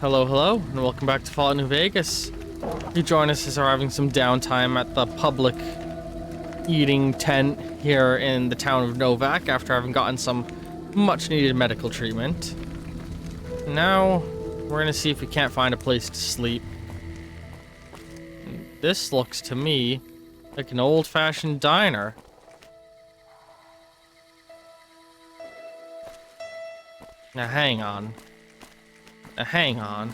Hello, hello, and welcome back to Fallout New Vegas. You join us as we're having some downtime at the public eating tent here in the town of Novak after having gotten some much-needed medical treatment. Now, we're gonna see if we can't find a place to sleep. This looks to me like an old-fashioned diner. Now hang on. Now hang on.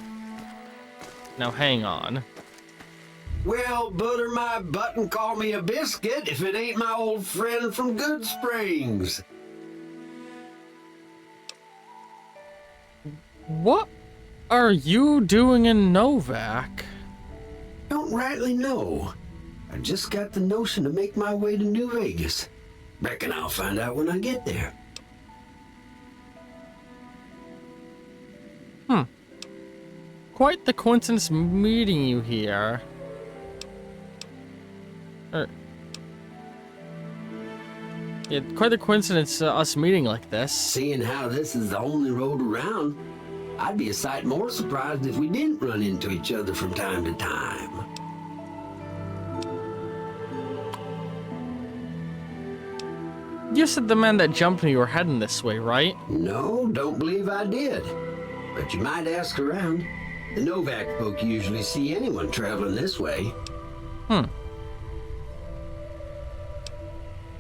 Now hang on. Well, butter my butt and call me a biscuit if it ain't my old friend from Good Springs. What are you doing in Novak? Don't rightly know. I just got the notion to make my way to New Vegas. Reckon I'll find out when I get there. Quite the coincidence meeting you here. Yeah, quite the coincidence us meeting like this. Seeing how this is the only road around, I'd be a sight more surprised if we didn't run into each other from time to time. You said the man that jumped me were heading this way, right? No, don't believe I did. But you might ask around. The Novak folk usually see anyone traveling this way.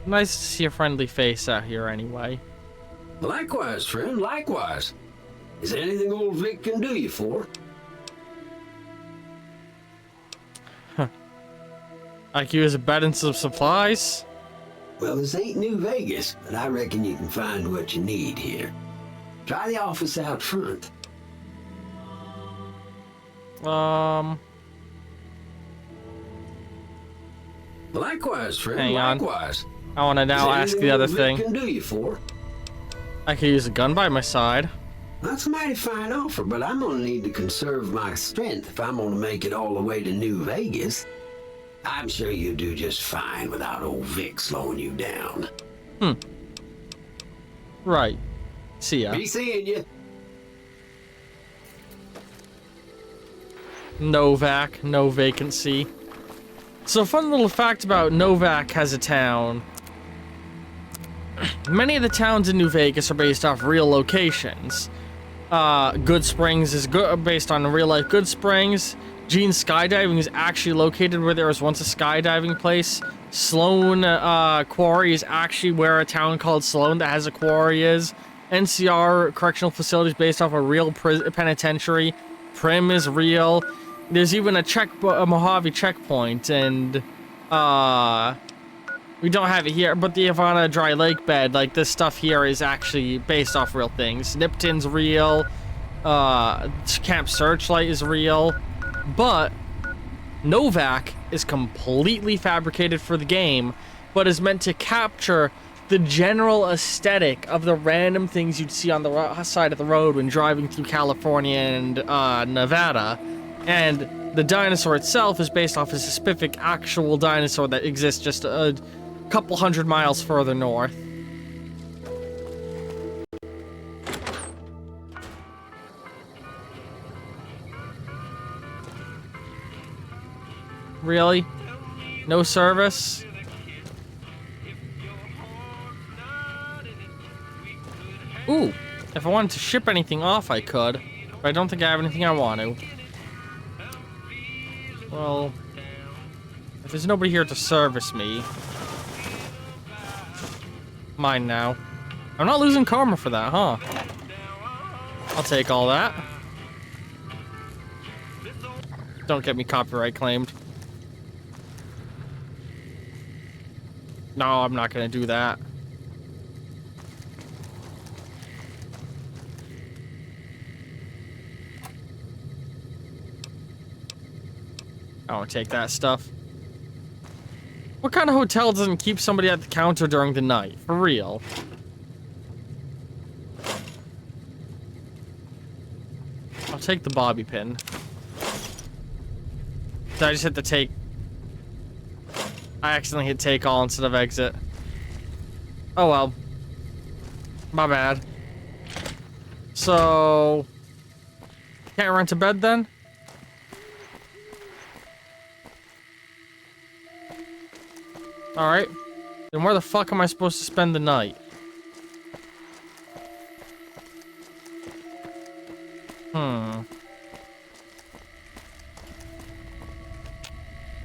Nice to see a friendly face out here anyway. Likewise, friend, likewise. Is there anything old Vic can do you for? I could use a bed and some supplies. Well, this ain't New Vegas, but I reckon you can find what you need here. Try the office out front. Likewise, friend, Hang on. likewise. I want to now ask the other Vic thing. can do you for? I could use a gun by my side. That's a mighty fine offer, but I'm gonna need to conserve my strength if I'm gonna make it all the way to New Vegas. I'm sure you'll do just fine without old Vic slowing you down. Right. See ya. Be seeing you. Novak, no vacancy. So, fun little fact about Novak as a town. Many of the towns in New Vegas are based off real locations. Good Springs is based on real-life Good Springs. Gene's Skydiving is actually located where there was once a skydiving place. Sloan Quarry is actually where a town called Sloan that has a quarry is. NCR Correctional Facility is based off a real penitentiary. Prim is real. There's even a Mojave checkpoint, and we don't have it here, but the Havana Dry Lake bed, like this stuff here is actually based off real things. Nipton's real, Camp Searchlight is real, but Novak is completely fabricated for the game, but is meant to capture the general aesthetic of the random things you'd see on the side of the road when driving through California and Nevada. And the dinosaur itself is based off a specific actual dinosaur that exists just a couple hundred miles further north. Really? No service? Ooh, if I wanted to ship anything off, I could. But I don't think I have anything I want to. Well, if there's nobody here to service me... Mine now. I'm not losing karma for that, huh? I'll take all that. Don't get me copyright claimed. No, I'm not gonna do that. I won't take that stuff. What kind of hotel doesn't keep somebody at the counter during the night? For real. I'll take the bobby pin. Did I just hit the take? I accidentally hit take all instead of exit. Oh well. My bad. So... Can't rent a bed then? Alright. Then where the fuck am I supposed to spend the night?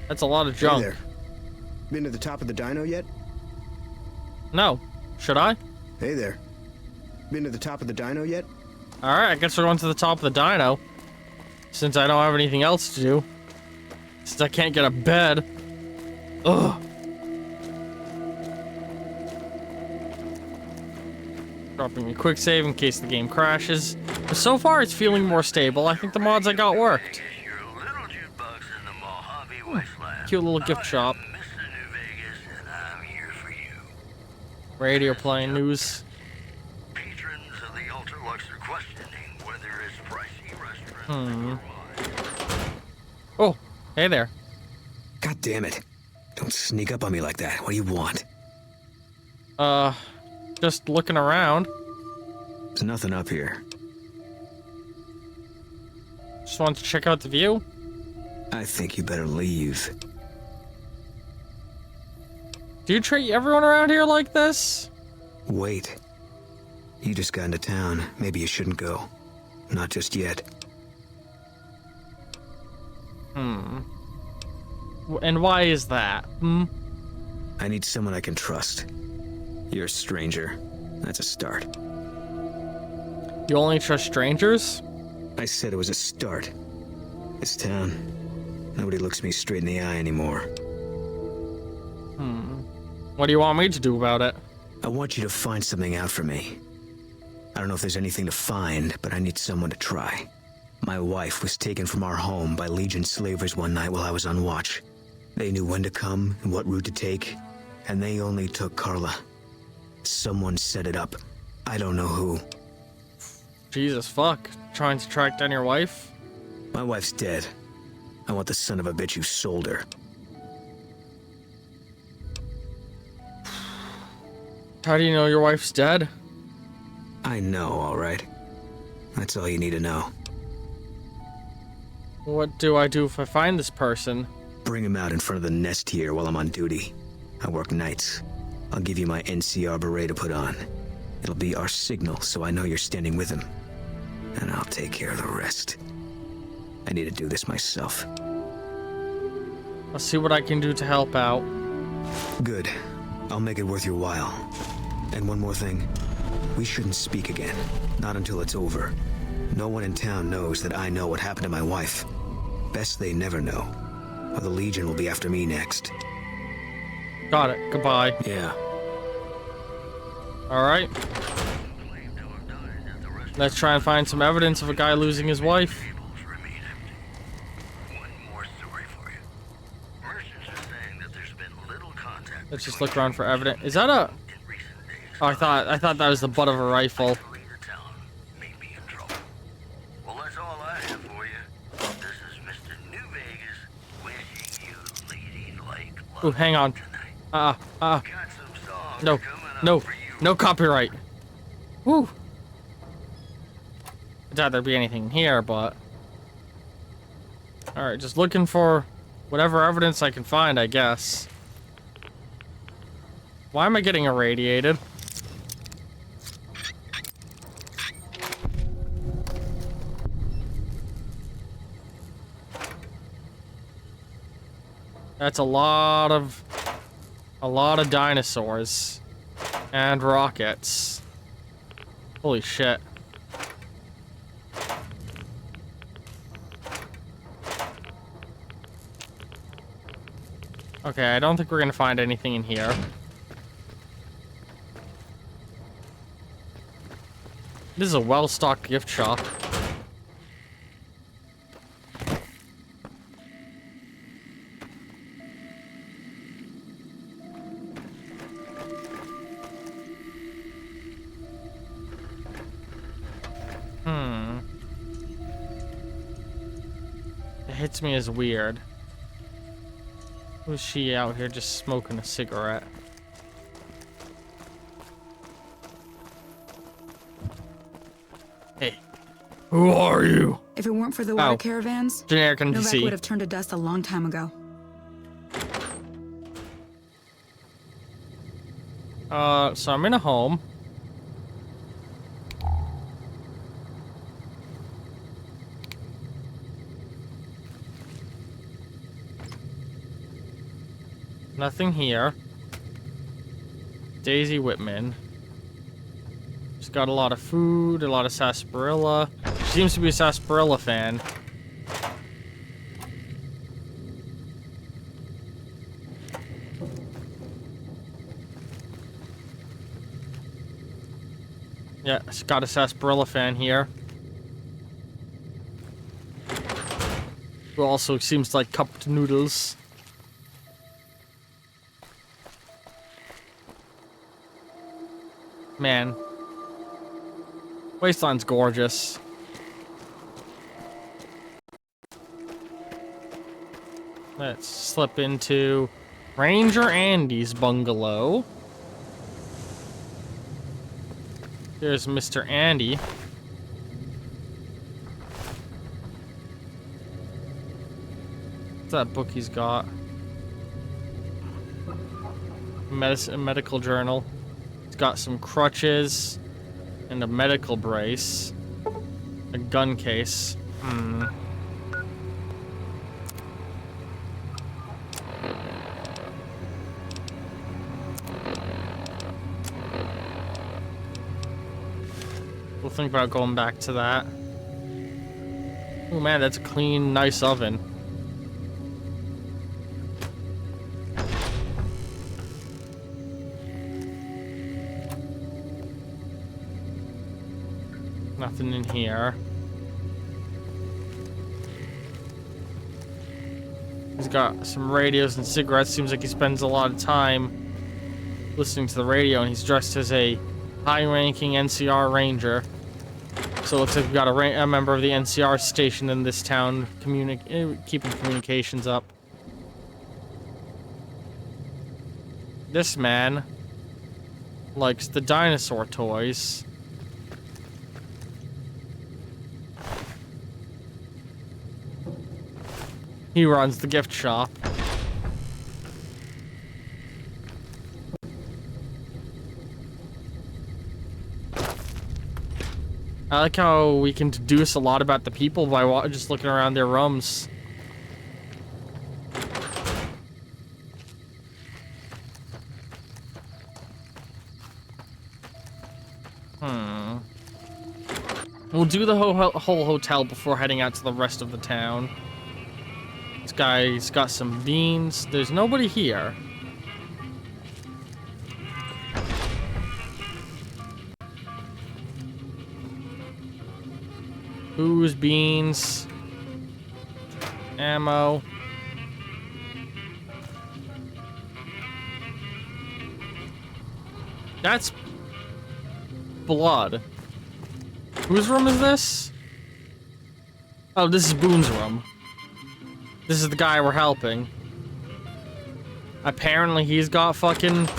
That's a lot of junk. Hey there. Been to the top of the dino yet? No. Should I? Hey there. Been to the top of the dino yet? Alright, I guess we're going to the top of the dino. Since I don't have anything else to do. Since I can't get a bed. Ugh. Dropping a quick save in case the game crashes. But so far, it's feeling more stable. I think the mods I got worked. Cute little gift shop. Radio playing news. Patrons of the Ultralux are questioning whether it's pricey restaurant. Oh, hey there. God damn it. Don't sneak up on me like that. What do you want? Just looking around. There's nothing up here. Just wanted to check out the view. I think you better leave. Do you treat everyone around here like this? Wait. You just got into town. Maybe you shouldn't go. Not just yet. And why is that? I need someone I can trust. You're a stranger. That's a start. You only trust strangers? I said it was a start. This town, nobody looks me straight in the eye anymore. What do you want me to do about it? I want you to find something out for me. I don't know if there's anything to find, but I need someone to try. My wife was taken from our home by Legion slavers one night while I was on watch. They knew when to come and what route to take, and they only took Carla. Someone set it up. I don't know who. Jesus fuck. Trying to track down your wife? My wife's dead. I want the son of a bitch who sold her. How do you know your wife's dead? I know, all right. That's all you need to know. What do I do if I find this person? Bring him out in front of the nest here while I'm on duty. I work nights. I'll give you my NCR beret to put on. It'll be our signal so I know you're standing with him. And I'll take care of the rest. I need to do this myself. I'll see what I can do to help out. Good. I'll make it worth your while. And one more thing. We shouldn't speak again. Not until it's over. No one in town knows that I know what happened to my wife. Best they never know. Or the Legion will be after me next. Got it. Goodbye. Yeah. Alright. Let's try and find some evidence of a guy losing his wife. Let's just look around for evidence. Is that a... Oh, I thought that was the butt of a rifle. Well, that's all I have for you. This is Mr. New Vegas wishing you ladylike luck. Ooh, hang on. Got some songs No, coming up no, for you. no copyright. Woo. I doubt there'd be anything here, but... Alright, just looking for whatever evidence I can find, I guess. Why am I getting irradiated? That's a lot of dinosaurs and rockets. Holy shit. Okay, I don't think we're gonna find anything in here. This is a well-stocked gift shop. It hits me as weird. Who's she out here just smoking a cigarette? Hey, who are you? If it weren't for the water Oh. caravans, Generic Novak NPC. would have turned to dust a long time ago. So I'm in a home. Nothing here. Daisy Whitman. She's got a lot of food, a lot of sarsaparilla. She seems to be a sarsaparilla fan. Yeah, she's got a sarsaparilla fan here. Who also seems to like cupped noodles. Man. Wasteland's gorgeous. Let's slip into Ranger Andy's bungalow. There's Mr. Andy. What's that book he's got? Medical journal. He's got some crutches and a medical brace. A gun case. We'll think about going back to that. Oh man, that's a clean, nice oven. Nothing in here. He's got some radios and cigarettes. Seems like he spends a lot of time listening to the radio, and he's dressed as a high-ranking NCR ranger. So it looks like we've got a member of the NCR stationed in this town, keeping communications up. This man likes the dinosaur toys. He runs the gift shop. I like how we can deduce a lot about the people by just looking around their rooms. We'll do the whole hotel before heading out to the rest of the town. This guy's got some beans. There's nobody here. Booze, beans, ammo. That's blood. Whose room is this? Oh, this is Boone's room. This is the guy we're helping. Apparently he's got fucking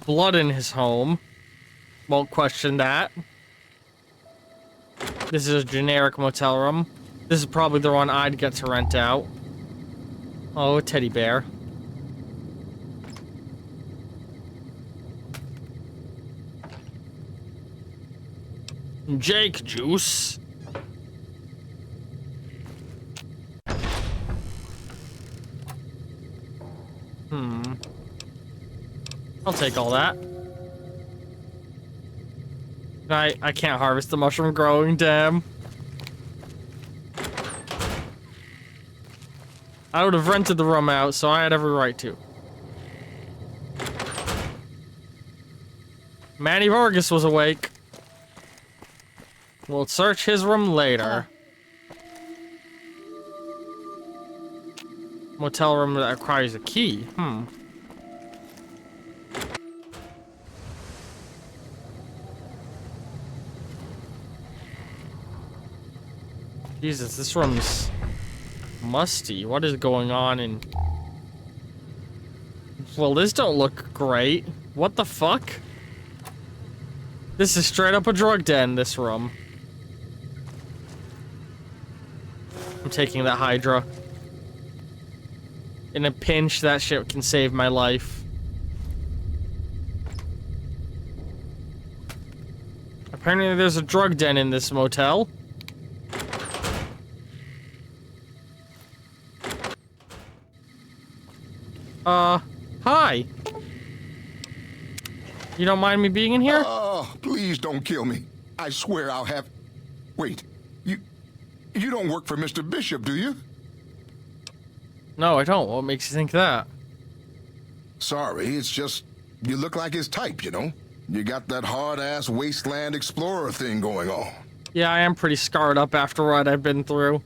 blood in his home. Won't question that. This is a generic motel room. This is probably the one I'd get to rent out. Oh, a teddy bear. Jake juice. I'll take all that. I can't harvest the mushroom growing, damn. I would have rented the room out, so I had every right to. Manny Vargas was awake. We'll search his room later. Motel room that requires a key. Jesus, this room's musty. What is going on in... Well, this don't look great. What the fuck? This is straight up a drug den, this room. I'm taking that Hydra. In a pinch, that shit can save my life. Apparently there's a drug den in this motel. Hi. You don't mind me being in here? Oh, please don't kill me. I swear I'll have... Wait, you don't work for Mr. Bishop, do you? No, I don't. What makes you think that? Sorry, it's just... You look like his type, you know? You got that hard-ass wasteland explorer thing going on. Yeah, I am pretty scarred up after what I've been through.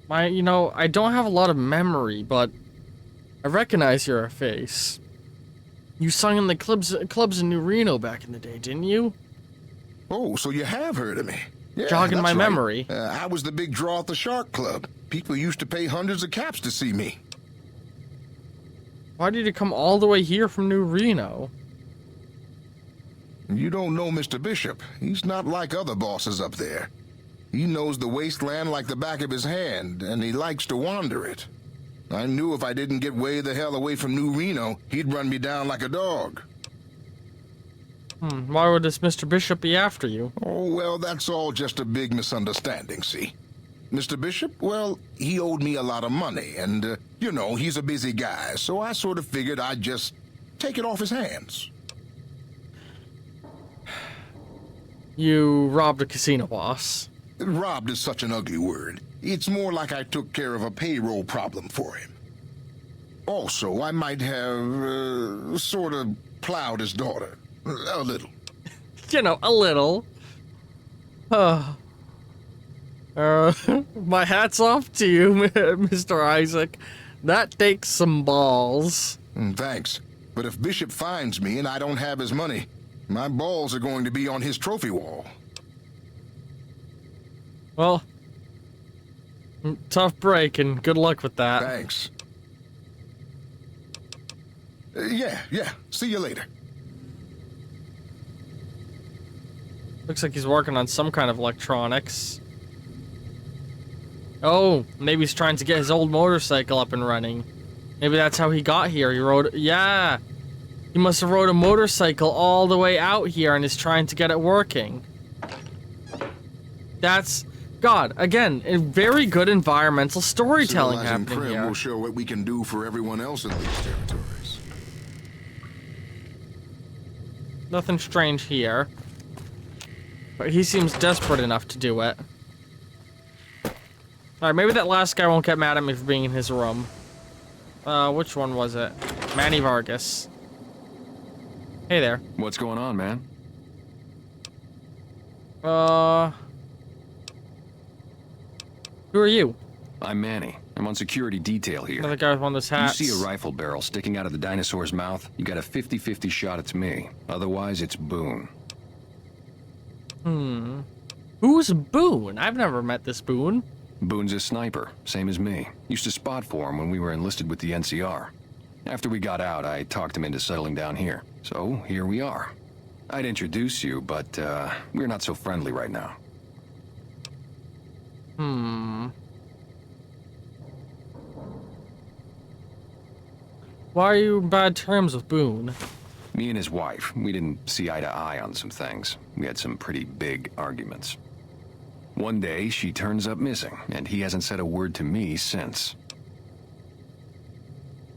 You know, I don't have a lot of memory, but I recognize your face. You sung in the clubs in New Reno back in the day, didn't you? Oh, so you have heard of me. Yeah, Jogging my that's right. memory. I was the big draw at the Shark Club. People used to pay hundreds of caps to see me. Why did you come all the way here from New Reno? You don't know Mr. Bishop. He's not like other bosses up there. He knows the wasteland like the back of his hand, and he likes to wander it. I knew if I didn't get way the hell away from New Reno, he'd run me down like a dog. Why would this Mr. Bishop be after you? Oh, well, that's all just a big misunderstanding, see? Mr. Bishop, well, he owed me a lot of money, and, you know, he's a busy guy, so I sort of figured I'd just take it off his hands. You robbed a casino boss. Robbed is such an ugly word. It's more like I took care of a payroll problem for him. Also, I might have, sort of plowed his daughter. A little. You know, a little. My hat's off to you, Mr. Isaac. That takes some balls. Thanks. But if Bishop finds me and I don't have his money, my balls are going to be on his trophy wall. Well, tough break and good luck with that. Thanks. Yeah. See you later. Looks like he's working on some kind of electronics. Oh, maybe he's trying to get his old motorcycle up and running. Maybe that's how he got here. He rode... Yeah! He must have rode a motorcycle all the way out here and is trying to get it working. That's... God, again, a very good environmental storytelling Civilizing happening Prim here. will show what we can do for everyone else in these territories. Nothing strange here. But he seems desperate enough to do it. Alright, maybe that last guy won't get mad at me for being in his room. Which one was it? Manny Vargas. Hey there. What's going on, man? Who are you? I'm Manny. I'm on security detail here. Another guy with one of those hats. You see a rifle barrel sticking out of the dinosaur's mouth, you got a 50-50 shot it's me. Otherwise, it's Boone. Who's Boone? I've never met this Boone. Boone's a sniper, same as me. Used to spot for him when we were enlisted with the NCR. After we got out, I talked him into settling down here. So, here we are. I'd introduce you, but, we're not so friendly right now. Why are you in bad terms with Boone? Me and his wife, we didn't see eye to eye on some things. We had some pretty big arguments. One day, she turns up missing, and he hasn't said a word to me since.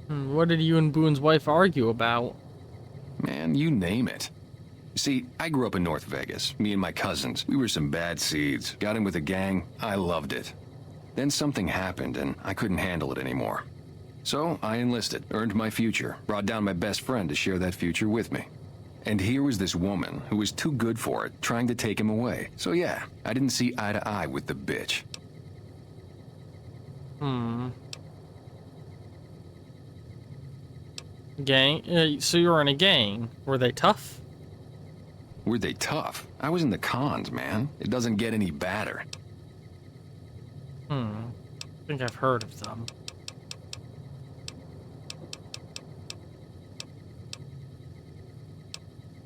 What did you and Boone's wife argue about? Man, you name it. See, I grew up in North Vegas. Me and my cousins, we were some bad seeds. Got in with a gang, I loved it. Then something happened, and I couldn't handle it anymore. So, I enlisted, earned my future, brought down my best friend to share that future with me. And here was this woman who was too good for it, trying to take him away. So yeah, I didn't see eye to eye with the bitch. Gang? So you were in a gang. Were they tough? Were they tough? I was in the cons, man. It doesn't get any badder. I think I've heard of them.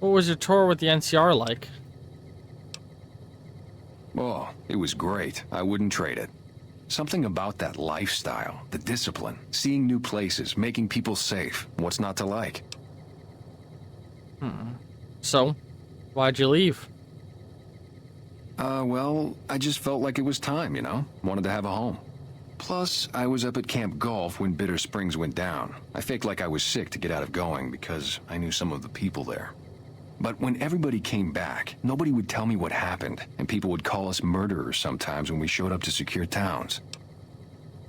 What was your tour with the NCR like? Oh, it was great. I wouldn't trade it. Something about that lifestyle, the discipline, seeing new places, making people safe. What's not to like? So, why'd you leave? Well, I just felt like it was time, you know? Wanted to have a home. Plus, I was up at Camp Golf when Bitter Springs went down. I faked like I was sick to get out of going because I knew some of the people there. But when everybody came back, nobody would tell me what happened, and people would call us murderers sometimes when we showed up to secure towns.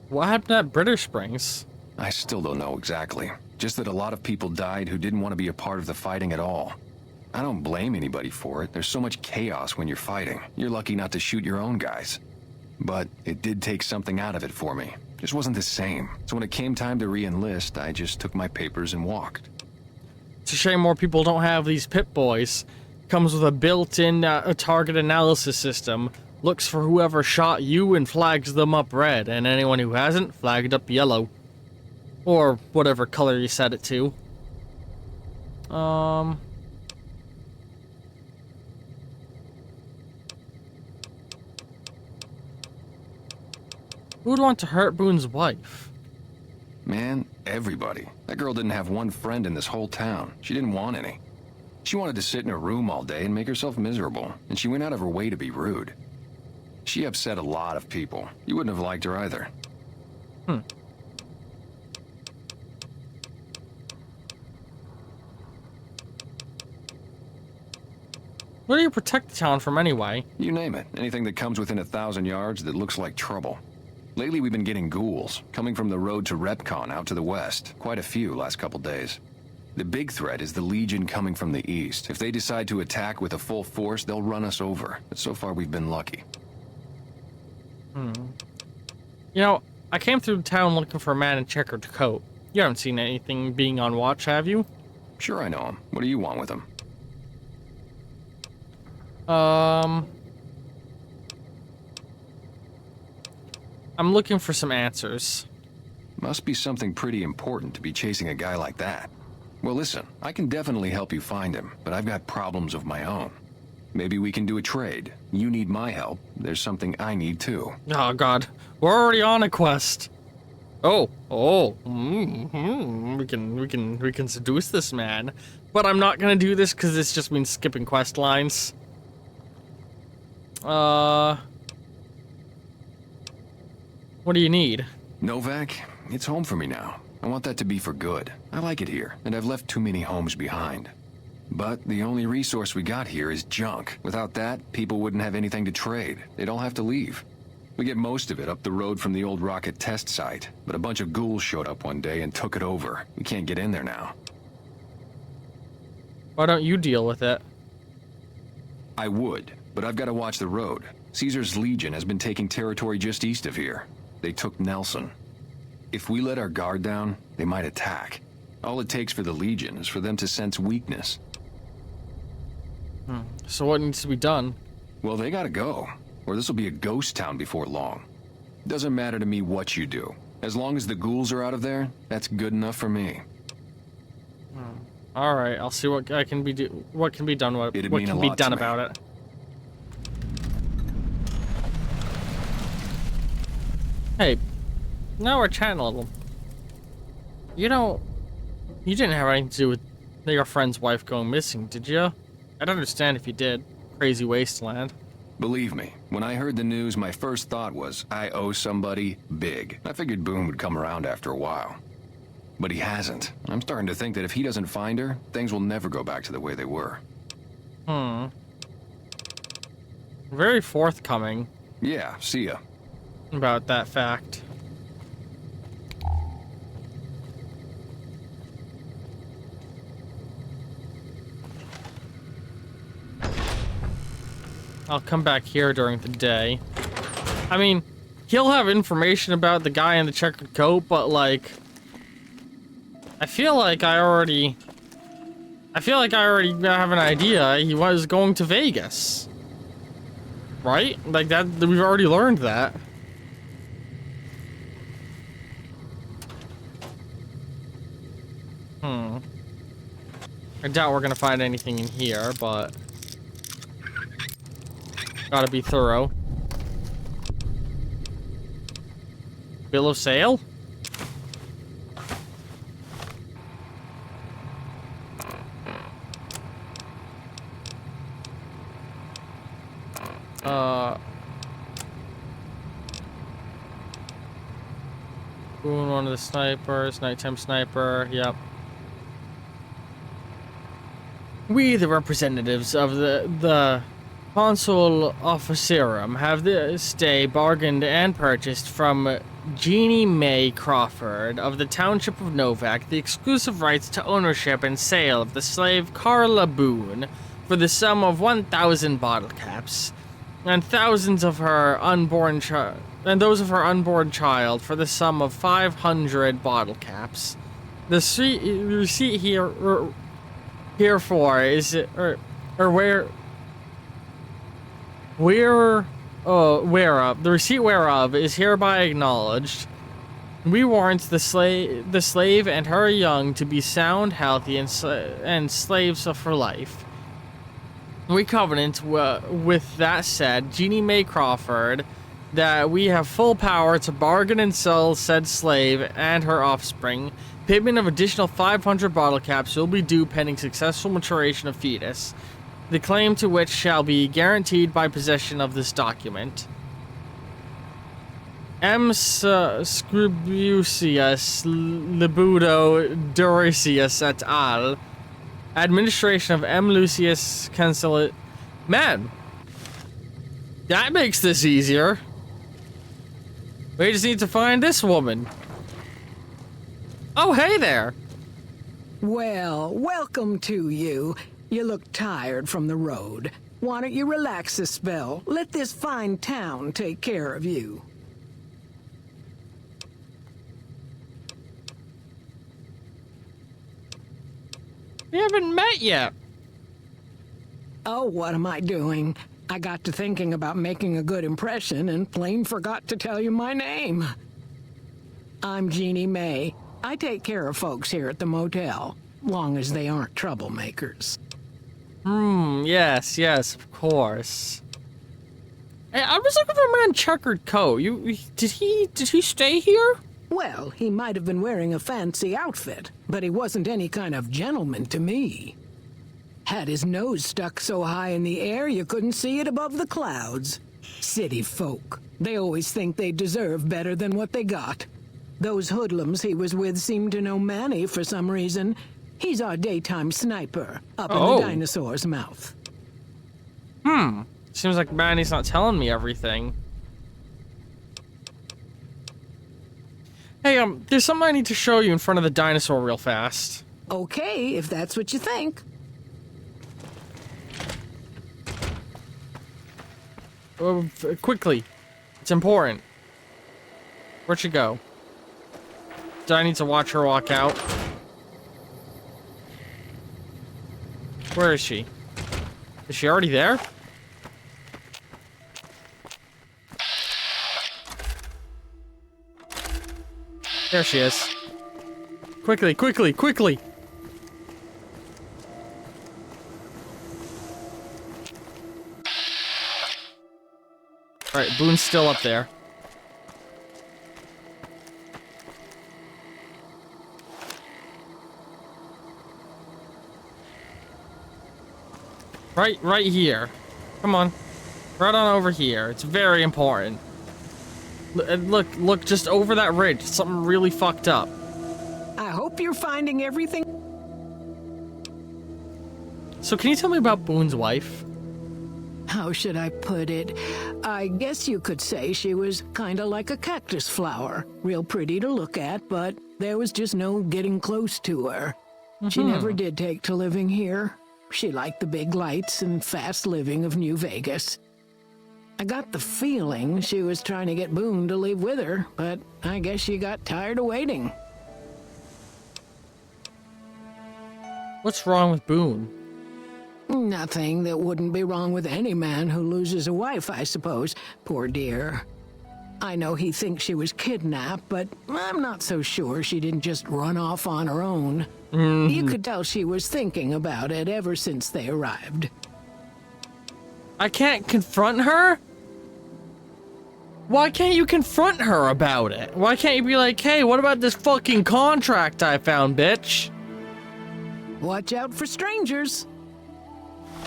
What happened at Bitter Springs? I still don't know exactly. Just that a lot of people died who didn't want to be a part of the fighting at all. I don't blame anybody for it. There's so much chaos when you're fighting. You're lucky not to shoot your own guys. But it did take something out of it for me. Just wasn't the same. So when it came time to re-enlist, I just took my papers and walked. It's a shame more people don't have these Pip Boys. Comes with a built-in target analysis system. Looks for whoever shot you and flags them up red, and anyone who hasn't, flagged up yellow. Or whatever color you set it to. Who would want to hurt Boone's wife? Man, everybody. That girl didn't have one friend in this whole town. She didn't want any. She wanted to sit in her room all day and make herself miserable, and she went out of her way to be rude. She upset a lot of people. You wouldn't have liked her either. What do you protect the town from anyway? You name it. Anything that comes within 1,000 yards that looks like trouble. Lately we've been getting ghouls, coming from the road to Repcon out to the west. Quite a few last couple days. The big threat is the Legion coming from the east. If they decide to attack with a full force, they'll run us over. But so far we've been lucky. You know, I came through town looking for a man in checkered coat. You haven't seen anything being on watch, have you? Sure I know him. What do you want with him? I'm looking for some answers. Must be something pretty important to be chasing a guy like that. Well, listen, I can definitely help you find him, but I've got problems of my own. Maybe we can do a trade. You need my help. There's something I need too. Oh god, we're already on a quest. We can seduce this man, but I'm not gonna do this because this just means skipping quest lines. What do you need? Novak, it's home for me now. I want that to be for good. I like it here, and I've left too many homes behind. But the only resource we got here is junk. Without that, people wouldn't have anything to trade. They'd all have to leave. We get most of it up the road from the old rocket test site, but a bunch of ghouls showed up one day and took it over. We can't get in there now. Why don't you deal with it? I would, but I've got to watch the road. Caesar's Legion has been taking territory just east of here. They took Nelson. If we let our guard down, they might attack. All it takes for the Legion is for them to sense weakness. So what needs to be done? Well, they gotta go, or this will be a ghost town before long. Doesn't matter to me what you do. As long as the ghouls are out of there, that's good enough for me. All right, I'll see what I can be what can be done. What It'd can mean a be lot done to me. about it? Hey, now we're chatting a little. You didn't have anything to do with your friend's wife going missing, did you? I'd understand if you did. Crazy wasteland. Believe me, when I heard the news, my first thought was, I owe somebody big. I figured Boone would come around after a while. But he hasn't. I'm starting to think that if he doesn't find her, things will never go back to the way they were. Very forthcoming Yeah, see ya. about that fact. I'll come back here during the day. I mean, he'll have information about the guy in the checkered coat, but like, I feel like I already have an idea. He was going to Vegas, right? Like that, we've already learned that. I doubt we're gonna find anything in here, but gotta be thorough. Bill of sale? Boone, one of the snipers, nighttime sniper, yep. We, the representatives of the Consul Officerum, have this day bargained and purchased from Jeannie Mae Crawford of the Township of Novak the exclusive rights to ownership and sale of the slave Carla Boone for the sum of 1,000 bottle caps, and thousands of her unborn child, and those of her unborn child for the sum of 500 bottle caps. The receipt herefore is whereof the receipt whereof is hereby acknowledged. We warrant the slave and her young to be sound, healthy, and slaves for life. We covenant with that said Jeannie Mae Crawford that we have full power to bargain and sell said slave and her offspring. Payment of additional 500 bottle caps will be due pending successful maturation of fetus, the claim to which shall be guaranteed by possession of this document. M. Scribusius Libudo Duricius et al. Administration of M. Lucius Cancel. Man, that makes this easier. We just need to find this woman. Oh, hey there. Well, welcome to you. You look tired from the road. Why don't you relax a spell? Let this fine town take care of you. We haven't met yet. Oh, what am I doing? I got to thinking about making a good impression and plain forgot to tell you my name. I'm Jeannie Mae. I take care of folks here at the motel, long as they aren't troublemakers. Yes, of course. Hey, I was looking for a man in checkered coat. Did he stay here? Well, he might have been wearing a fancy outfit, but he wasn't any kind of gentleman to me. Had his nose stuck so high in the air you couldn't see it above the clouds. City folk. They always think they deserve better than what they got. Those hoodlums he was with seemed to know Manny for some reason. He's our daytime sniper, up in the dinosaur's mouth. Seems like Manny's not telling me everything. Hey, there's something I need to show you in front of the dinosaur real fast. Okay, if that's what you think. Quickly. It's important. Where'd she go? Do I need to watch her walk out? Where is she? Is she already there? There she is. Quickly, quickly, quickly! Alright, Boone's still up there. Right here. Come on. Right on over here. It's very important. Look, just over that ridge. Something really fucked up. I hope you're finding everything. So can you tell me about Boone's wife? How should I put it? I guess you could say she was kinda like a cactus flower. Real pretty to look at, but there was just no getting close to her. She never did take to living here. She liked the big lights and fast living of New Vegas. I got the feeling she was trying to get Boone to leave with her, but I guess she got tired of waiting. What's wrong with Boone? Nothing that wouldn't be wrong with any man who loses a wife, I suppose. Poor dear. I know he thinks she was kidnapped, but I'm not so sure she didn't just run off on her own. You could tell she was thinking about it ever since they arrived. I can't confront her? Why can't you confront her about it? Why can't you be like, hey, what about this fucking contract I found, bitch? Watch out for strangers.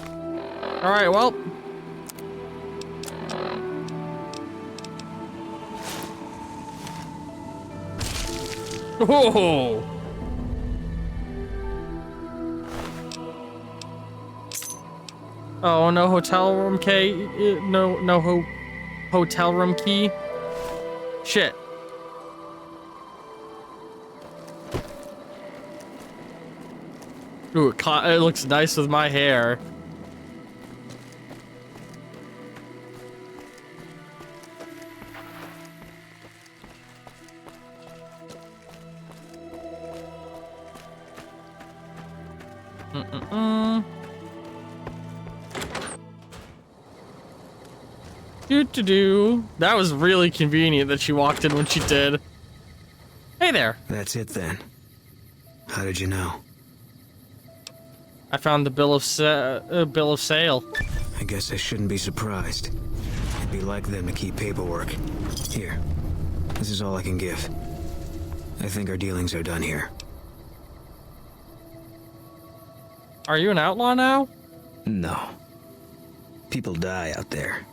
Alright, well. Oh! Oh, no hotel room key? No hotel room key? Shit. Ooh, it looks nice with my hair. Do. That was really convenient that she walked in when she did. Hey there. That's it then. How did you know? I found the bill of sale. I guess I shouldn't be surprised. It'd be like them to keep paperwork. Here. This is all I can give. I think our dealings are done here. Are you an outlaw now? No. People die out there.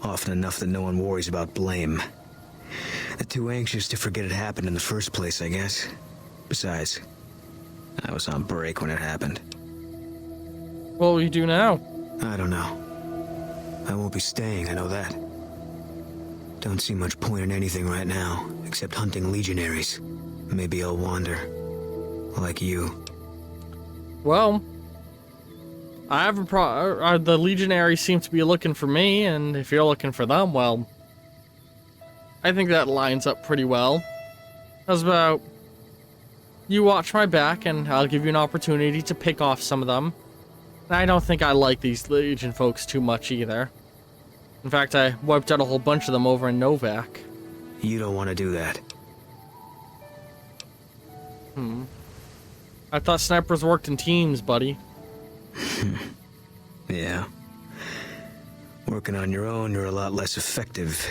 Often enough that no one worries about blame. They're too anxious to forget it happened in the first place, I guess. Besides, I was on break when it happened. What will you do now? I don't know. I won't be staying, I know that. Don't see much point in anything right now, except hunting legionaries. Maybe I'll wander. Like you. Well, I have a the legionaries seem to be looking for me, and if you're looking for them, well, I think that lines up pretty well. How's about you watch my back, and I'll give you an opportunity to pick off some of them. And I don't think I like these Legion folks too much either. In fact, I wiped out a whole bunch of them over in Novak. You don't want to do that. I thought snipers worked in teams, buddy. Yeah. Working on your own, you're a lot less effective.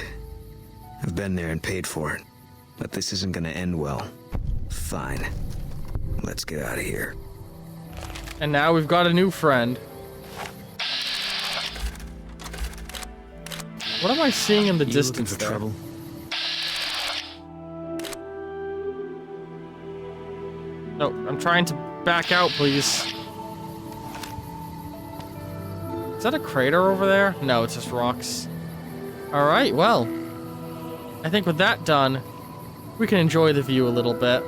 I've been there and paid for it. But this isn't gonna end well. Fine. Let's get out of here. And now we've got a new friend. What am I seeing in the distance looking for trouble? No, I'm trying to back out, please. Is that a crater over there? No, it's just rocks. Alright, well. I think with that done, we can enjoy the view a little bit.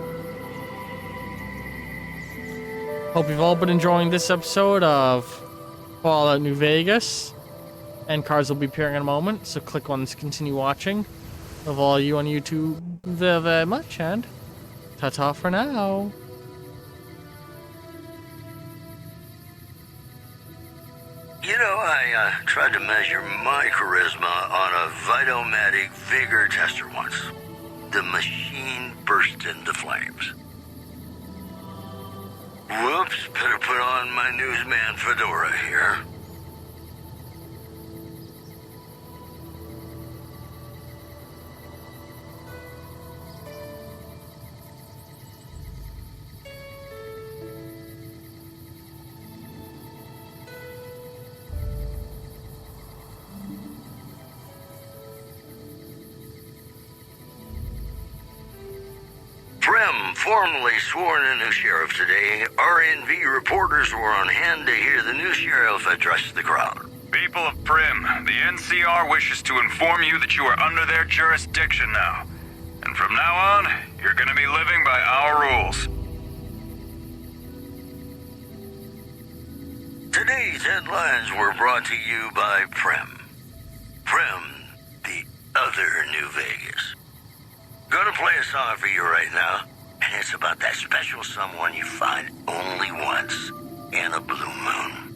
Hope you've all been enjoying this episode of Fallout New Vegas. End cards will be appearing in a moment, so click on this continue watching. Love all you on YouTube very, very much, and ta-ta for now. You know, I tried to measure my charisma on a Vitomatic vigor tester once. The machine burst into flames. Whoops, better put on my newsman fedora here. Formally sworn a new sheriff today, RNV reporters were on hand to hear the new sheriff address the crowd. People of Prim, the NCR wishes to inform you that you are under their jurisdiction now. And from now on, you're going to be living by our rules. Today's headlines were brought to you by Prim. Prim, the other New Vegas. Gonna play a song for you right now. And it's about that special someone you find only once in a blue moon.